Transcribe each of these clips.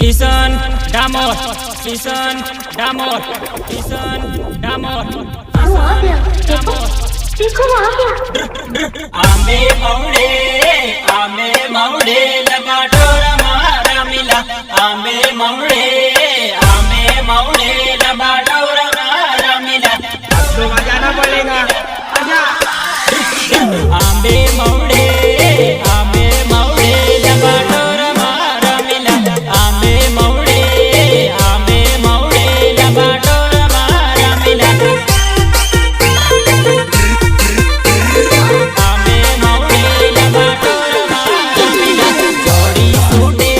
કિશન ડામોર કિશન ડામોર કિશન ડામોર वो आ गया देखो वो आ गया आमे मौड़े लगा डोरा मारा मिला आमे मौड़े लगा डोरा मारा मिला तो बजाना पड़ेगा आमे मौड़े लगा डोरा मारा मिला आमे मौड़े लगा डोरा मारा मिला आमे मौड़े लगा डोरा मारा मिला जोड़ी सूटे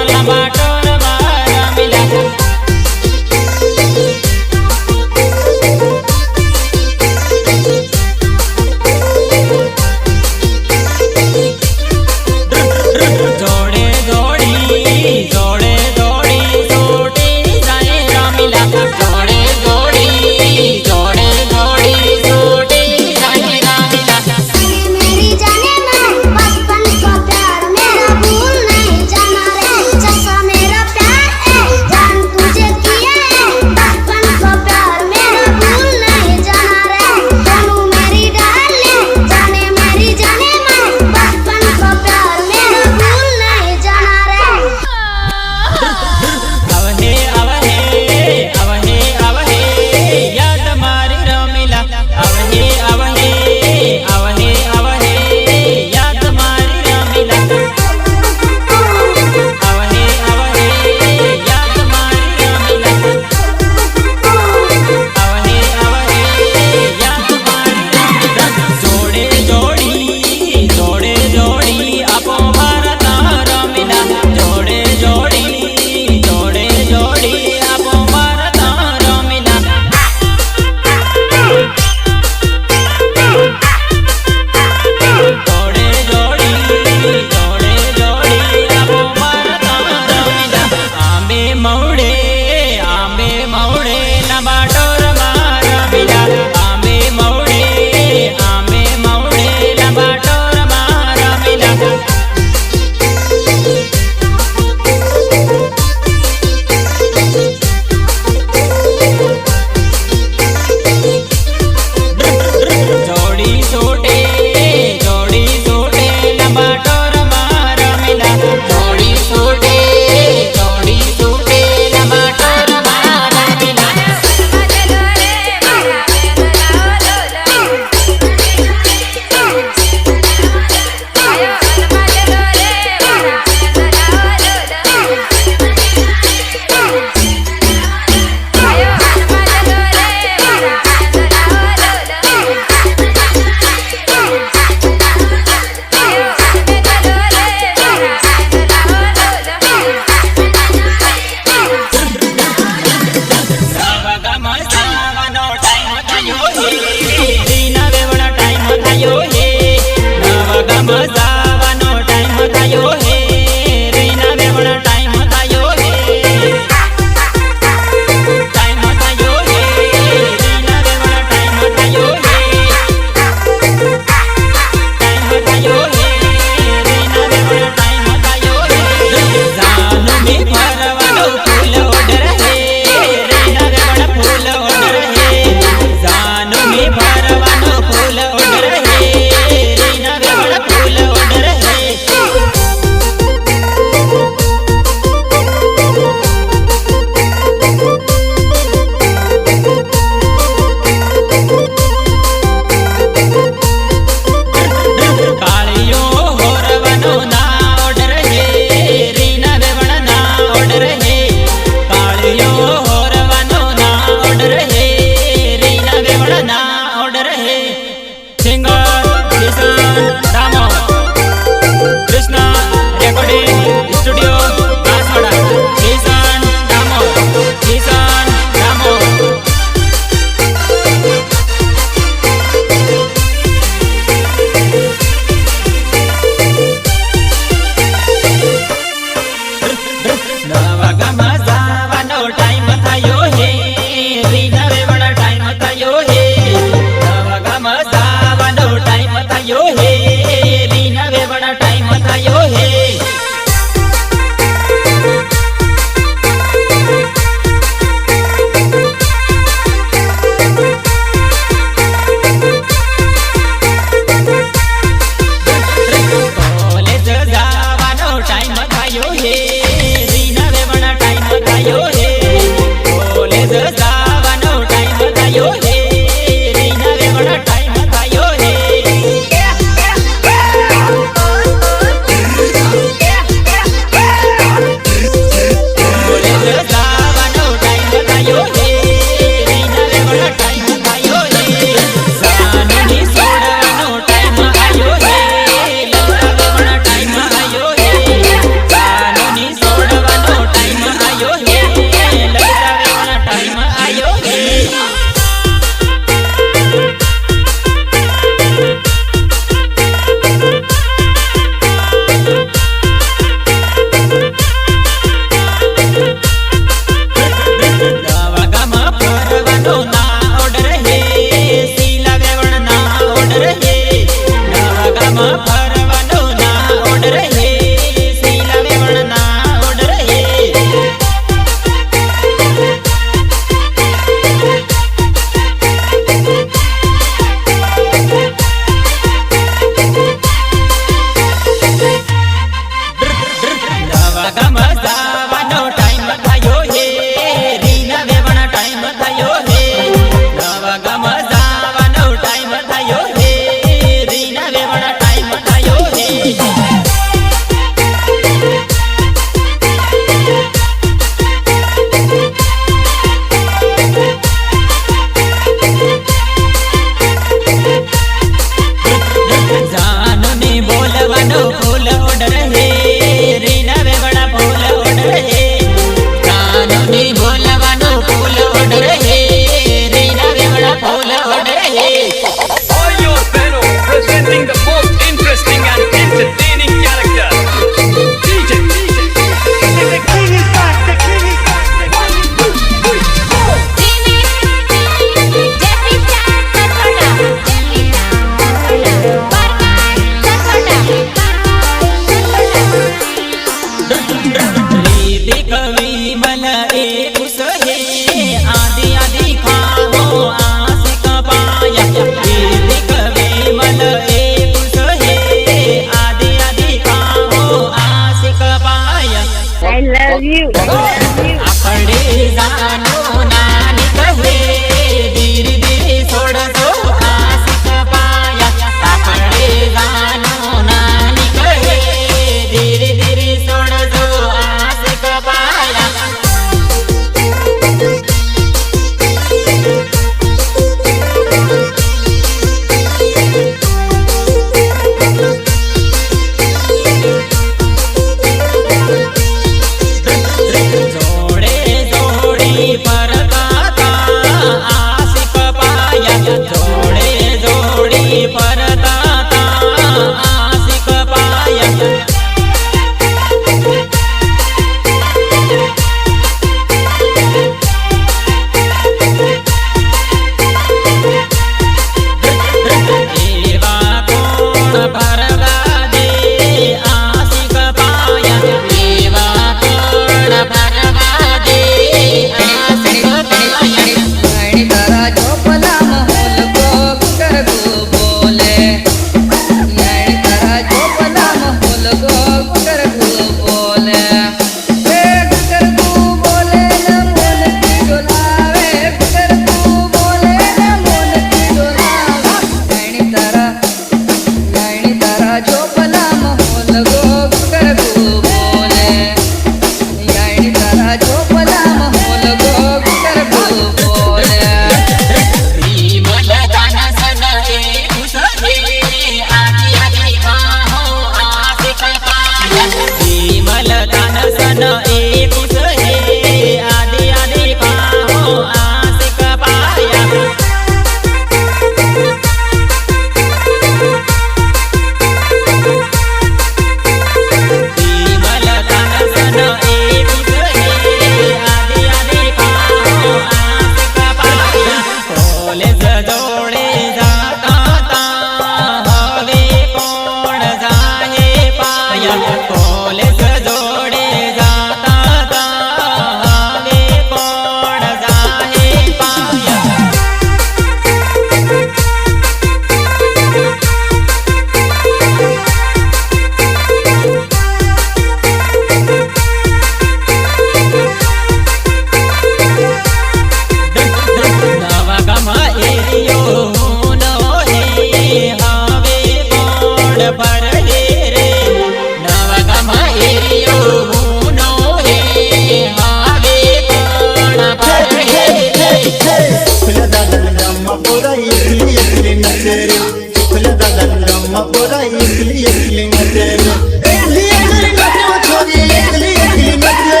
पोरा एकली एकली नचे रे शुक्ल दादा पोरा एकली एकली नचे रे एकली एकली नाचो छोरी एकली एकली नचे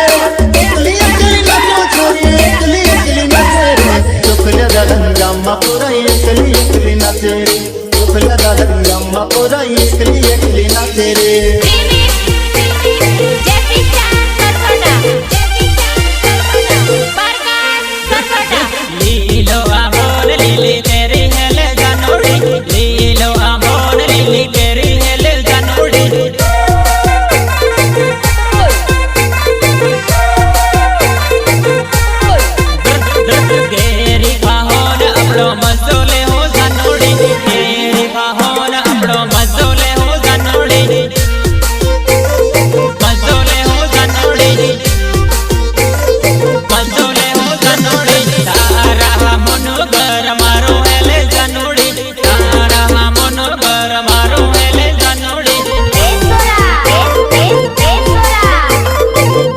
एकली एकली नाचो छोरी एकली एकली नचे रे शुक्ल दादा पोरा एकली एकली नचे रे शुक्ल दादा पोरा एकली एकली नचे रे लीलो आमोन लीली तेरी हेल जानोड़ी लीलो आमोन लीली तेरी हेल जानोड़ी गेरी खाहोन अपड़ो मजोले हो जानोड़ी गेरी खाहोन अपड़ो मजोले हो जानोड़ी मजोले हो जानोड़ी मजोले हो जानोड़ी तारा मनोगर मारो हेले जानोड़ी तारा मनोगर मारो हेले जानोड़ी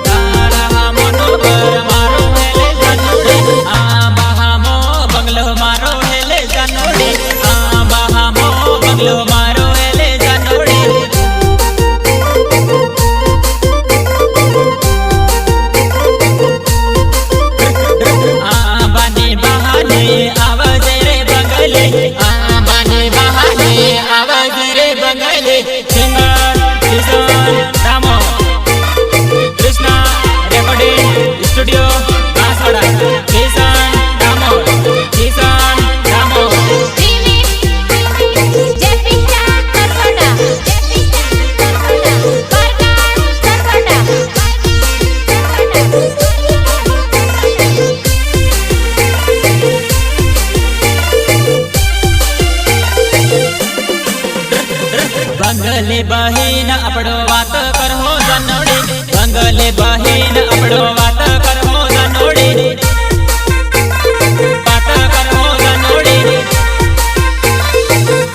तारा मनोगर मारो हेले जानोड़ी बहामो बंगलो मारो हेले जानोड़ी बहामो बंगलो मारो हेले जानोड़ी बाने बहाने आवाज रे बंगले बाने बहाने आवाज रे बंगले सिंगर किशन रामो कृष्णा रेकॉर्डिंग स्टूडियो बांसवाड़ा किशन रामो बंगले बहिन अपड़ो बात करहो जानोड़ी बंगले बहिन अपड़ो बात करहो जानोड़ी बात करहो जानोड़ी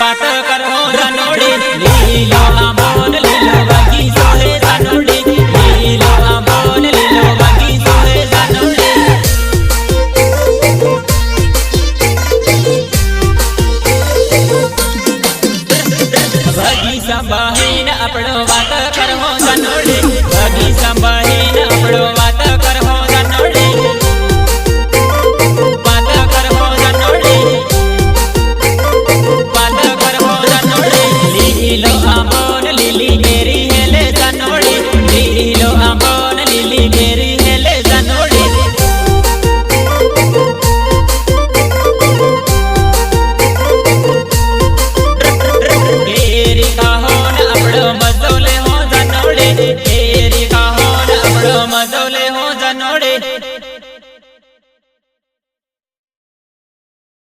बात करहो जानोड़ी लीलो आमोन लीलो बागी सोहे जानोड़ी लीलो आमोन लीलो बागी सोहे जानोड़ी बगी सा बहिन अपड़ो